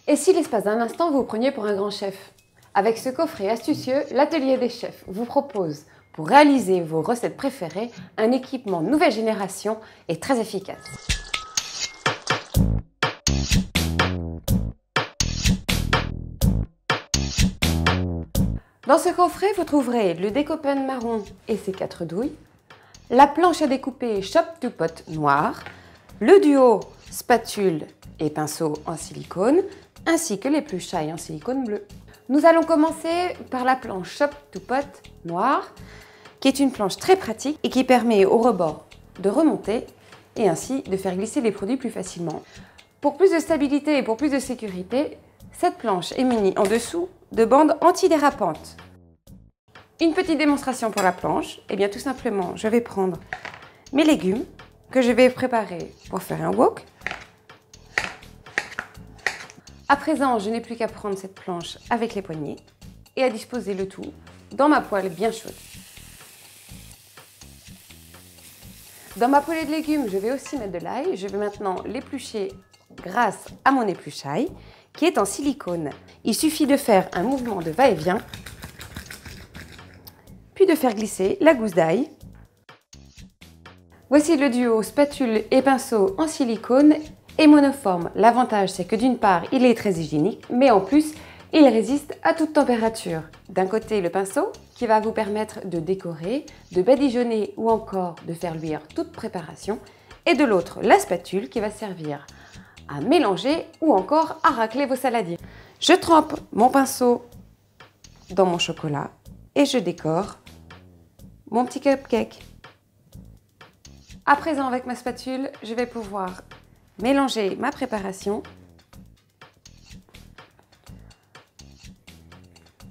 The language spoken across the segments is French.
Et si l'espace d'un instant vous preniez pour un grand chef? Avec ce coffret astucieux, l'Atelier des chefs vous propose, pour réaliser vos recettes préférées, un équipement nouvelle génération et très efficace. Dans ce coffret, vous trouverez le découpage marron et ses 4 douilles, la planche à découper Shop to Pot noir, le duo spatule et pinceau en silicone, ainsi que l'épluchaille en silicone bleu. Nous allons commencer par la planche Shop to Pot noir, qui est une planche très pratique et qui permet au rebord de remonter et ainsi de faire glisser les produits plus facilement. Pour plus de stabilité et pour plus de sécurité, cette planche est munie en dessous de bandes antidérapantes. Une petite démonstration pour la planche, et bien tout simplement, je vais prendre mes légumes que je vais préparer pour faire un wok. À présent, je n'ai plus qu'à prendre cette planche avec les poignets et à disposer le tout dans ma poêle bien chaude. Dans ma poêlée de légumes, je vais aussi mettre de l'ail. Je vais maintenant l'éplucher grâce à mon épluchaille qui est en silicone. Il suffit de faire un mouvement de va-et-vient, puis de faire glisser la gousse d'ail. Voici le duo spatule et pinceau en silicone et monoforme. L'avantage, c'est que d'une part, il est très hygiénique, mais en plus, il résiste à toute température. D'un côté, le pinceau qui va vous permettre de décorer, de badigeonner ou encore de faire luire toute préparation. Et de l'autre, la spatule qui va servir à mélanger ou encore à racler vos saladiers. Je trempe mon pinceau dans mon chocolat et je décore mon petit cupcake. À présent, avec ma spatule, je vais pouvoir mélanger ma préparation,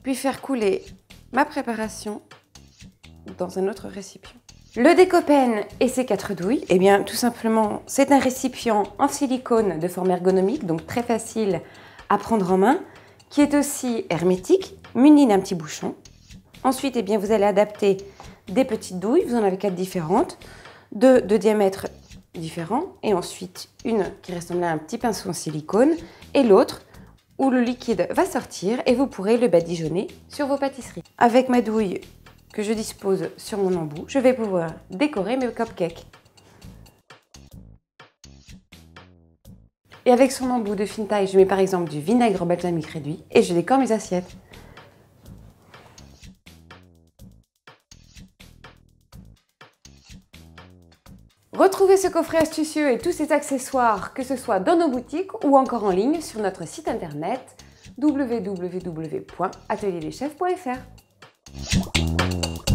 puis faire couler ma préparation dans un autre récipient. Le découpage et ses 4 douilles, eh bien tout simplement, c'est un récipient en silicone de forme ergonomique, donc très facile à prendre en main, qui est aussi hermétique, muni d'un petit bouchon. Ensuite, eh bien, vous allez adapter des petites douilles, vous en avez 4 différentes, de diamètres différents, et ensuite une qui ressemble à un petit pinceau en silicone, et l'autre où le liquide va sortir et vous pourrez le badigeonner sur vos pâtisseries. Avec ma douille que je dispose sur mon embout, je vais pouvoir décorer mes cupcakes. Et avec son embout de fine taille, je mets par exemple du vinaigre balsamique réduit et je décore mes assiettes. Retrouvez ce coffret astucieux et tous ses accessoires, que ce soit dans nos boutiques ou encore en ligne sur notre site internet www.atelierdeschefs.fr.